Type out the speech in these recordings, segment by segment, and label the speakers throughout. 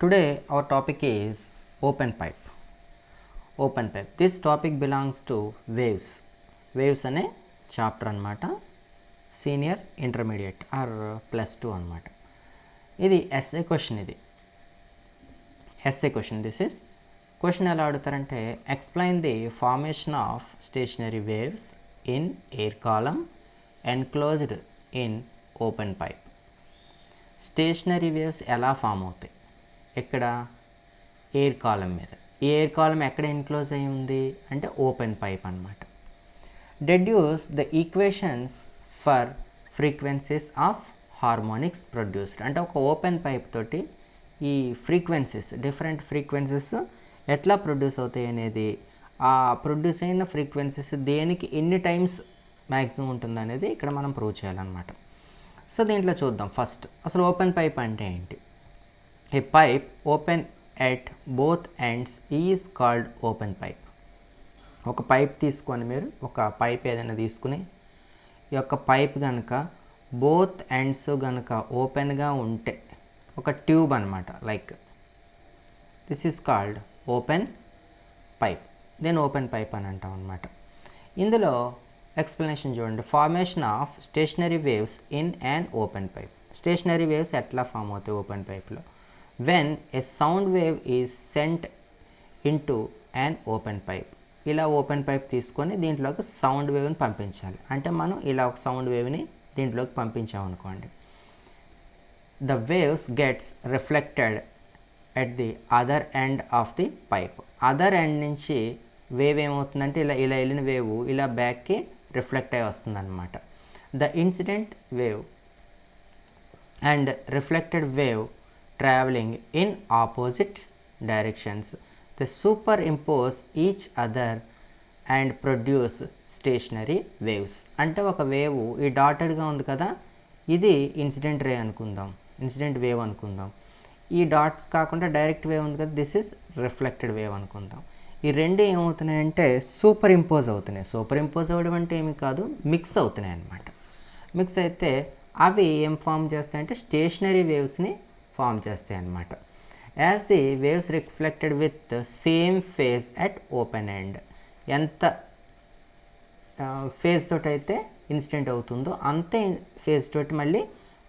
Speaker 1: Today our topic is open pipe. Open pipe. This topic belongs to waves. Waves అనే chapter అనమాట. Senior intermediate or +2 అనమాట. ఇది SA question. This is question ఎలా అడుగుతారంటే explain the formation of stationary waves in air column enclosed in open pipe. Stationary waves ఎలా form అవుతాయి? ఇక్కడ air కాలం మీద. ఈ ఎయిర్ కాలం ఎక్కడ ఎన్క్లోజ్ అయి ఉంది అంటే ఓపెన్ పైప్ అనమాట. Deduce the equations for frequencies of harmonics produced. అంటే ఒక ఓపెన్ పైప్ తోటి ఈ ఫ్రీక్వెన్సీస్, డిఫరెంట్ ఫ్రీక్వెన్సీస్ ఎట్లా ప్రొడ్యూస్ అవుతాయి అనేది, ఆ ప్రొడ్యూస్ అయిన ఫ్రీక్వెన్సీస్ దేనికి ఎన్ని టైమ్స్ మ్యాక్సిమం ఉంటుంది అనేది ఇక్కడ మనం ప్రూవ్ చేయాలన్నమాట. సో దీంట్లో చూద్దాం. ఫస్ట్ అసలు ఓపెన్ పైప్ అంటే ఏంటి? A pipe open at both ends is called open pipe. ఒక పైప్ తీసుకొని, మీరు ఒక పైప్ ఏదైనా తీసుకుని ఈ యొక్క పైప్ కనుక బోత్ ఎండ్స్ కనుక ఓపెన్గా ఉంటే ఒక ట్యూబ్ అనమాట. Like this is called open pipe. Then open pipe అని అంటాం అనమాట. ఇందులో ఎక్స్ప్లెనేషన్ చూడండి. Formation of stationary waves in and open pipe. Stationary waves ఎట్లా ఫామ్ అవుతాయి ఓపెన్ పైప్లో? when a sound wave is sent into an open pipe. ఇలా open pipe తీసుకొని దీంట్లోకి సౌండ్ వేవ్ని పంపించాలి. అంటే మనం ఇలా ఒక సౌండ్ వేవ్ని దీంట్లోకి పంపించామనుకోండి, the waves gets reflected at the other end of the pipe. Other end నుంచి వేవ్ ఏమవుతుందంటే ఇలా వెళ్ళిన వేవ్ ఇలా బ్యాక్కి రిఫ్లెక్ట్ అయి వస్తుంది అనమాట. The incident wave and reflected wave traveling in opposite directions, they superimpose each other and produce stationary waves. అంటే ఒక వేవ్ ఈ డాటెడ్గా ఉంది కదా, ఇది ఇన్సిడెంట్ రే అనుకుందాం, ఇన్సిడెంట్ వేవ్ అనుకుందాం. ఈ డాట్స్ కాకుండా డైరెక్ట్ వేవ్ ఉంది కదా, దిస్ ఇస్ రిఫ్లెక్టెడ్ వేవ్ అనుకుందాం. ఈ రెండు ఏమవుతున్నాయంటే సూపర్ ఇంపోజ్ అవుతున్నాయి. సూపర్ ఇంపోజ్ అవ్వడం అంటే ఏమి కాదు, మిక్స్ అవుతున్నాయి అన్నమాట. మిక్స్ అయితే అవి ఏం ఫామ్ చేస్తాయంటే స్టేషనరీ వేవ్స్ని ఫామ్ చేస్తాయి అన్నమాట. As the waves reflected with same phase at open end. ఎంత ఫేజ్ తోటి అయితే ఇన్సిడెంట్ అవుతుందో అంతే ఫేజ్ తోటి మళ్ళీ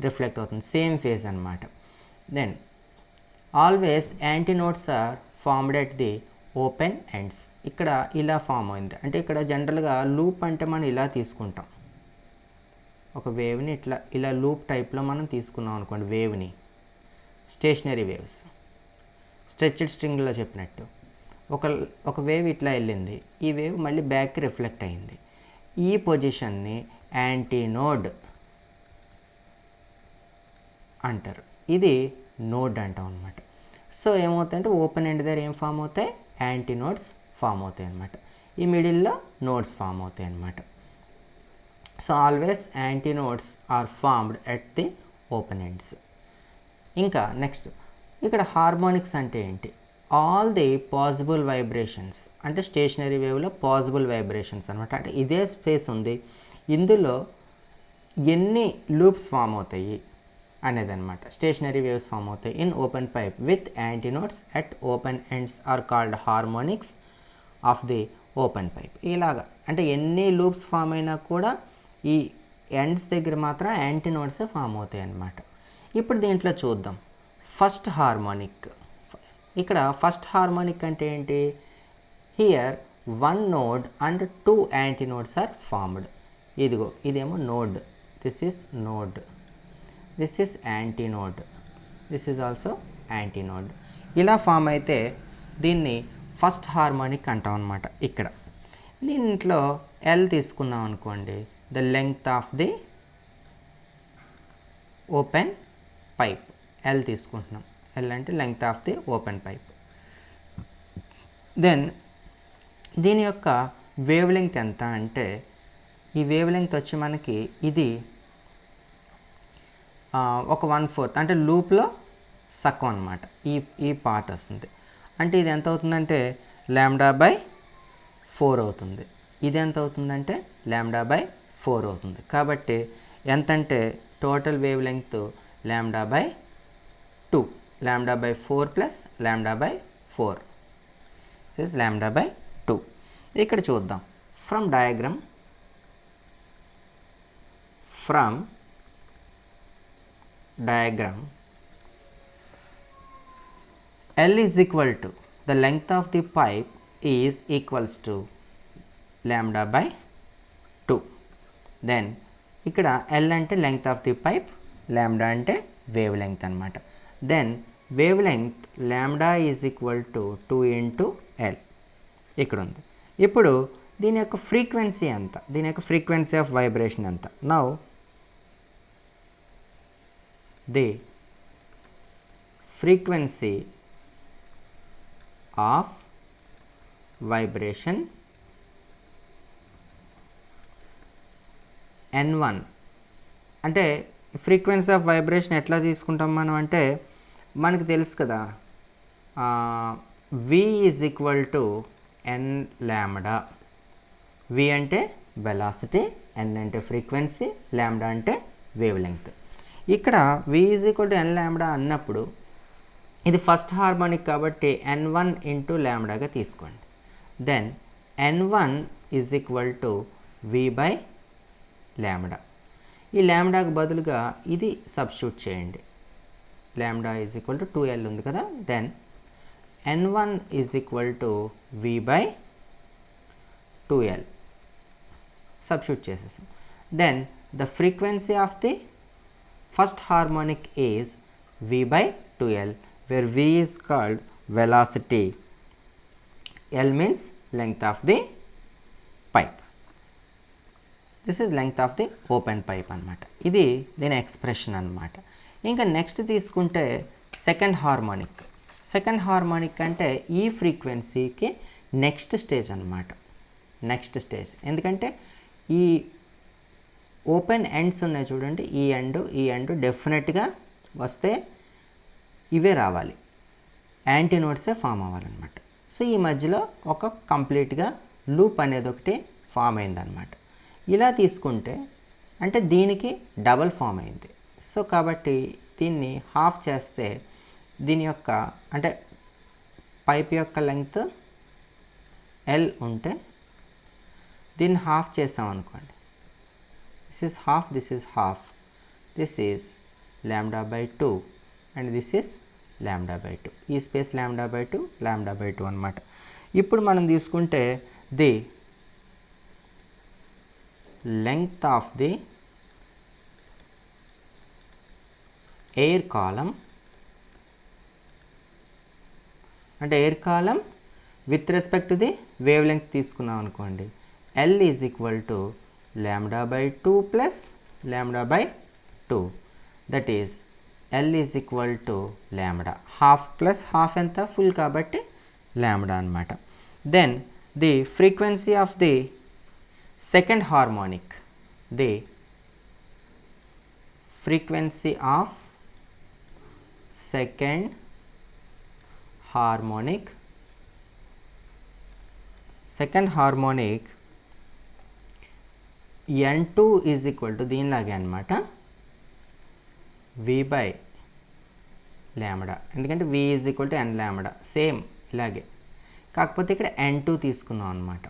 Speaker 1: రిఫ్లెక్ట్ అవుతుంది, సేమ్ ఫేజ్ అనమాట. Then always antinodes are formed at the open ends. ఇక్కడ ఇలా ఫామ్ అయింది అంటే ఇక్కడ జనరల్గా లూప్ అంటే మనం ఇలా తీసుకుంటాం. ఒక వేవ్ని ఇలా లూప్ టైప్లో మనం తీసుకున్నాం అనుకోండి వేవ్ని. స్టేషనరీ వేవ్స్ స్ట్రెచ్డ్ స్ట్రింగ్లో చెప్పినట్టు ఒక వేవ్ ఇట్లా వెళ్ళింది, ఈ వేవ్ మళ్ళీ బ్యాక్కి రిఫ్లెక్ట్ అయింది. ఈ పొజిషన్ని యాంటీనోడ్ అంటారు, ఇది నోడ్ అంటాం అనమాట. సో ఏమవుతాయంటే ఓపెన్ ఎండ్ దగ్గర ఏం ఫామ్ అవుతాయి? యాంటీనోడ్స్ ఫామ్ అవుతాయి అన్నమాట. ఈ మిడిల్లో నోడ్స్ ఫామ్ అవుతాయి అన్నమాట. So always antinodes are formed at the open ends. ఇంకా నెక్స్ట్ ఇక్కడ హార్మోనిక్స్ అంటే ఏంటి? All the possible vibrations. అంటే స్టేషనరీ వేవ్లో పాసిబుల్ వైబ్రేషన్స్ అనమాట. అంటే ఇదే స్పేస్ ఉంది, ఇందులో ఎన్ని లూప్స్ ఫామ్ అవుతాయి అనేది అనమాట. స్టేషనరీ వేవ్స్ ఫామ్ అవుతాయి in open pipe with antinodes at open ends are called harmonics of the open pipe. ఇలాగా అంటే ఎన్ని లూప్స్ ఫామ్ అయినా కూడా ఈ ఎండ్స్ దగ్గర మాత్రం యాంటీనోడ్సే ఫామ్ అవుతాయి అన్నమాట. ఇప్పుడు దీంట్లో చూద్దాం ఫస్ట్ హార్మోనిక్. ఇక్కడ ఫస్ట్ హార్మోనిక్ అంటే ఏంటి? Here one node and two antinodes are formed. ఇదిగో ఇదేమో node, this is node, this is antinode, this is also antinode. ఇలా ఫామ్ అయితే దీన్ని ఫస్ట్ హార్మోనిక్ అంటాం అనమాట. ఇక్కడ దీంట్లో ఎల్ తీసుకున్నాం అనుకోండి, the length of the open pipe. L తీసుకుంటున్నాం, ఎల్ అంటే length of the open pipe. Then దీని యొక్క వేవ్ లెంగ్త్ ఎంత అంటే, ఈ వేవ్ లెంగ్త్ వచ్చి మనకి ఇది ఒక 1/4 అంటే లూప్లో సగం అనమాట. ఈ పార్ట్ వస్తుంది. అంటే ఇది ఎంత అవుతుందంటే λ/4 అవుతుంది. ఇది ఎంత అవుతుందంటే λ/4 అవుతుంది. కాబట్టి ఎంతంటే total wave length λ/2. lambda by 4 plus lambda by 4. This is lambda by 2. ఇక్కడ చూద్దాం from diagram L is equal to the length of the pipe is equals to lambda by 2. Then ఇక్కడ L అంటే length of the pipe, lambda అంటే wave length అన్నమాట. Then wave length lambda is equal to 2 into L ఇక్కడ ఉంది. ఇప్పుడు దీని యొక్క frequency ఎంత, దీని యొక్క ఫ్రీక్వెన్సీ ఆఫ్ వైబ్రేషన్ ఎంత. Now the frequency of vibration N1 అంటే ఫ్రీక్వెన్సీ ఆఫ్ వైబ్రేషన్ ఎట్లా తీసుకుంటాం మనం అంటే మనకు తెలుసు కదా, V is equal to N lambda. V అంటే వెలాసిటీ, N అంటే ఫ్రీక్వెన్సీ, లాంబ్డా అంటే వేవ్ లెంగ్త్. ఇక్కడ V is equal to N lambda అన్నప్పుడు ఇది ఫస్ట్ హార్మోనిక్ కాబట్టి N1 ఇంటూ లాంబ్డాగా తీసుకోండి. Then N1 is equal to V by lambda. ఈ లాంబ్డాకు బదులుగా ఇది సబ్స్టిట్యూట్ చేయండి. Lambda is equal to 2L ఉంది కదా. Then N1 is equal to V by 2L substitute చేసేసాం. Then the frequency of the first harmonic is V by 2L where V is called velocity, L means length of the pipe. This is length of the open pipe అన్నమాట. ఇది దీని expression అన్నమాట. ఇంకా next తీసుకుంటే second harmonic. Second harmonic అంటే ఈ ఫ్రీక్వెన్సీకి next stage అన్నమాట. నెక్స్ట్ స్టేజ్ ఎందుకంటే ఈ ఓపెన్ ఎండ్స్ ఉన్నాయి చూడండి, ఈ ఎండ్ డెఫినెట్గా వస్తే ఇవే రావాలి, యాంటీ నోడ్సే ఫామ్ అవ్వాలన్నమాట. సో ఈ మధ్యలో ఒక కంప్లీట్గా లూప్ అనేది ఒకటి ఫామ్ అయిందన్నమాట. ఇలా తీసుకుంటే అంటే దీనికి డబల్ ఫామ్ అయింది. సో కాబట్టి దీన్ని హాఫ్ చేస్తే దీని యొక్క అంటే పైప్ యొక్క లెంగ్త్ L ఉంటే దీన్ని హాఫ్ చేసాం అనుకోండి. This is half, this is half, this is lambda by 2 and this is lambda by 2. ఈ space lambda by 2, lambda by 2 అనమాట. ఇప్పుడు మనం తీసుకుంటే the length of the air column అంటే air column with respect to the wave length తీసుకున్నాం అనుకోండి. L is equal to lambda by 2 plus lambda by 2. That is L is equal to lambda. Half plus half ఎంత, full కాబట్టి lambda అనమాట. Then the frequency of the second harmonic, the frequency of second harmonic N2 is equal to దీనిలాగే అనమాట V by lambda. ఎందుకంటే V is equal to N lambda, same ఇలాగే, కాకపోతే ఇక్కడ N2 తీసుకున్నాం అనమాట.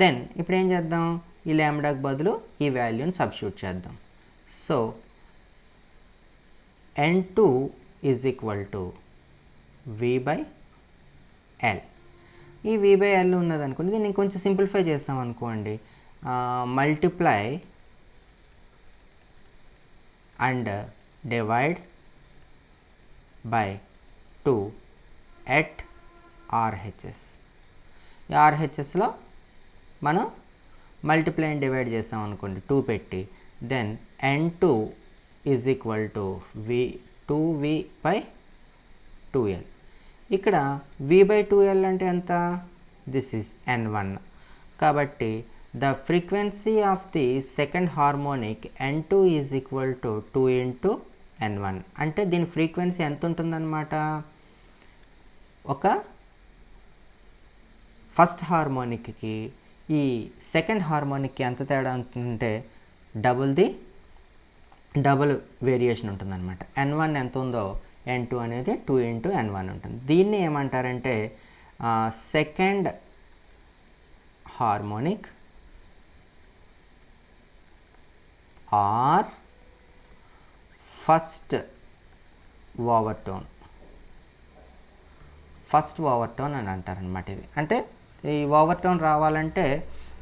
Speaker 1: దెన్ ఇప్పుడు ఏం చేద్దాం, ఈ లాంబ్డాకి బదులు ఈ వాల్యూని సబ్స్టిట్యూట్ చేద్దాం. So N2 is equal to V by L. ఈ V బై L ఉన్నది అనుకోండి, దీన్ని ఇంకొంచెం సింప్లిఫై చేస్తాం అనుకోండి. Multiply and divide by 2 at RHS. ఈ RHSలో మనం మల్టిప్లై అండ్ డివైడ్ చేస్తాం అనుకోండి 2 పెట్టి. Then N2 is equal to 2V by 2L. ఇక్కడ V బై 2L అంటే ఎంత, దిస్ ఈజ్ N1. కాబట్టి the frequency of the second harmonic N2 is equal to 2 into N1. అంటే దీని ఫ్రీక్వెన్సీ ఎంత ఉంటుందన్నమాట, ఒక ఫస్ట్ హార్మోనిక్కి ఈ సెకండ్ హార్మోనిక్కి ఎంత తేడా ఉంటుందంటే డబుల్ వేరియేషన్ ఉంటుందన్నమాట. N1 ఎంత ఉందో n2 అనేది 2 ఇంటూ n1 ఉంటుంది. దీన్ని ఏమంటారంటే second harmonic or first overtone అని అంటారనమాట. ఇది అంటే ఈ ఓవర్టోన్ రావాలంటే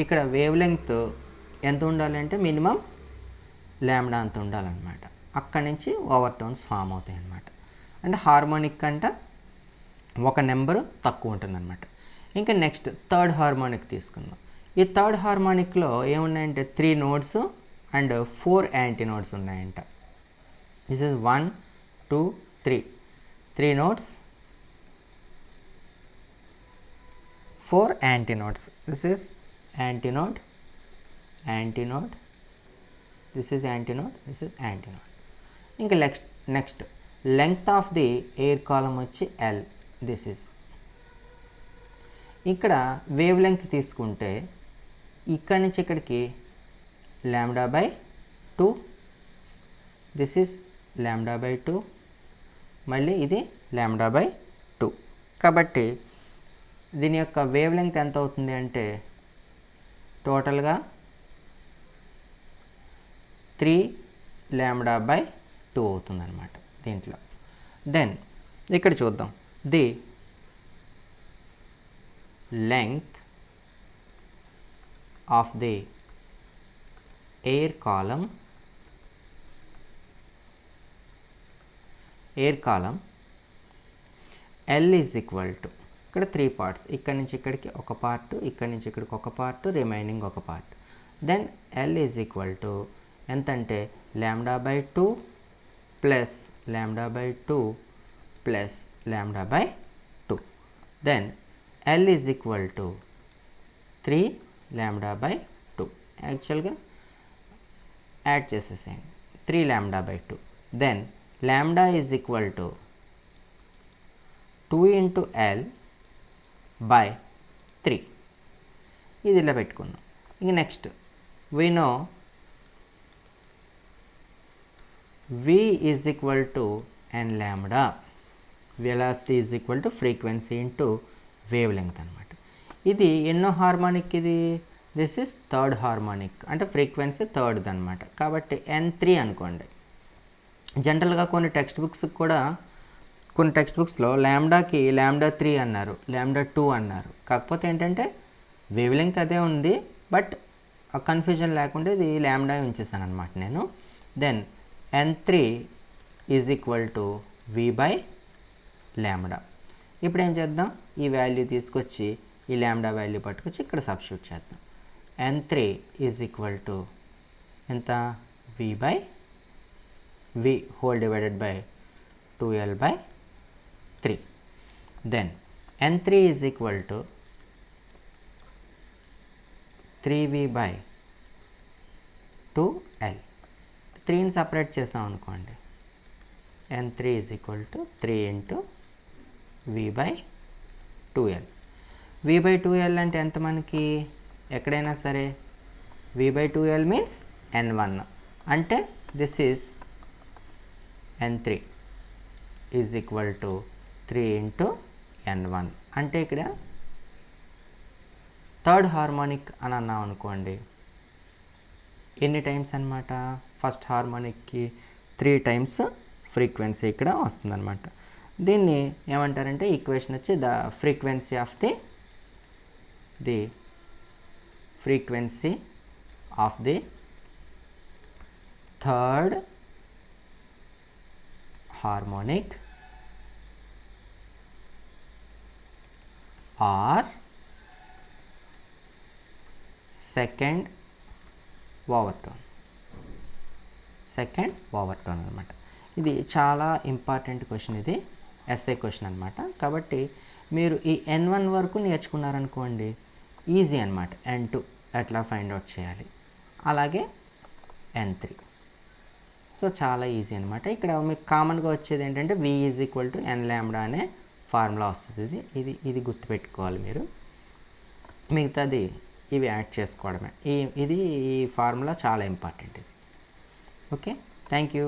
Speaker 1: ఇక్కడ వేవ్ లెంగ్త్ ఎంత ఉండాలి అంటే మినిమం లాంబ్డా అంత ఉండాలన్నమాట. అక్కడి నుంచి ఓవర్టోన్స్ ఫామ్ అవుతాయి అన్నమాట. అంటే హార్మోనిక్ అంటే ఒక నెంబరు తక్కువ ఉంటుందన్నమాట. ఇంకా నెక్స్ట్ థర్డ్ హార్మోనిక్ తీసుకుందాం. ఈ థర్డ్ హార్మోనిక్లో ఏమున్నాయంటే 3 నోడ్స్ అండ్ 4 యాంటీ నోడ్స్ ఉన్నాయంట. This is 1 2 3 nodes 4 anti nodes. This is antinode, this is antinode, this is antinode. ఇంకా next length of the air column వచ్చి L. దిస్ ఇస్ ఇక్కడ wave length తీసుకుంటే ఇక్కడి నుంచి ఇక్కడికి λ/2, దిస్ ఇస్ λ/2, మళ్ళీ ఇది λ/2. కాబట్టి దీని యొక్క వేవ్ లెంగ్త్ ఎంత అవుతుంది అంటే టోటల్గా 3 λ/2 అవుతుంది అనమాట దీంట్లో. దెన్ ఇక్కడ చూద్దాం the length of the air column L is equal to ఇక్కడ 3 parts, ఇక్కడ నుంచి ఇక్కడికి ఒక పార్ట్, ఇక్కడ నుంచి ఇక్కడికి ఒక పార్ట్, రిమైనింగ్ ఒక part. Then L is equal to ఎంత అంటే λ/2 plus λ/2 plus λ/2. Then L is equal to 3 λ/2. యాక్చువల్గా యాడ్ చేసేసేయండి 3 λ/2. Then λ is equal to 2 into L/3. ఇది ఇలా పెట్టుకున్నాం. ఇంక next we know V is equal to n lambda. Velocity is equal to frequency into wave length అనమాట. ఇది ఎన్నో harmonic ఇది? దిస్ ఇస్ థర్డ్ హార్మోనిక్, అంటే ఫ్రీక్వెన్సీ థర్డ్ది అనమాట. కాబట్టి n3 అనుకోండి. జనరల్గా కొన్ని టెక్స్ట్ బుక్స్లో ల్యాంబ్డాకి λ3 అన్నారు, λ2 అన్నారు. కాకపోతే ఏంటంటే వేవ్ లెంగ్త్ అదే ఉంది, బట్ కన్ఫ్యూజన్ లేకుండా ఇది లాంబ్డా ఉంచేసాను అనమాట నేను. Then n3 is equal to v/λ. ఇప్పుడు ఏం చేద్దాం, ఈ వాల్యూ తీసుకొచ్చి ఈ లాంబ్డా వాల్యూ పట్టుకొచ్చి ఇక్కడ సబ్స్టిట్యూట్ చేద్దాం. n3 ఈజ్ ఈక్వల్ టు ఎంత, v whole divided by 2l/3. Then n3 is equal to 3v/2l. 3ని సపరేట్ చేసాం అనుకోండి, n3 is equal to 3 into v/2l. v/2l అంటే ఎంత మనకి ఎక్కడైనా సరే v/2l మీన్స్ n1, అంటే this is n3 is equal to 3 into n1. అంటే ఇక్కడ థర్డ్ హార్మోనిక్ అని అన్నాం అనుకోండి, ఎన్ని టైమ్స్ అనమాట, ఫస్ట్ హార్మోనిక్కి 3 టైమ్స్ ఫ్రీక్వెన్సీ ఇక్కడ వస్తుందన్నమాట. దీన్ని ఏమంటారంటే ఈక్వేషన్ వచ్చి the frequency of the third harmonic or second overtone అనమాట. ఇది చాలా ఇంపార్టెంట్ క్వశ్చన్, ఇది ఎస్ఏ క్వశ్చన్ అనమాట. కాబట్టి మీరు ఈ n1 వరకు నేర్చుకున్నారనుకోండి, ఈజీ అనమాట. n2 ఎట్లా ఫైండ్ అవుట్ చేయాలి, అలాగే n3. సో చాలా ఈజీ అనమాట. ఇక్కడ మీకు కామన్గా వచ్చేది ఏంటంటే v is equal to n lambda అనే ఫార్ములా వస్తుంది. ఇది గుర్తుపెట్టుకోవాలి మీరు. మిగతాది ఇవి యాడ్ చేసుకోవడమే. ఈ ఫార్ములా చాలా ఇంపార్టెంట్ ఇది. Okay, thank you.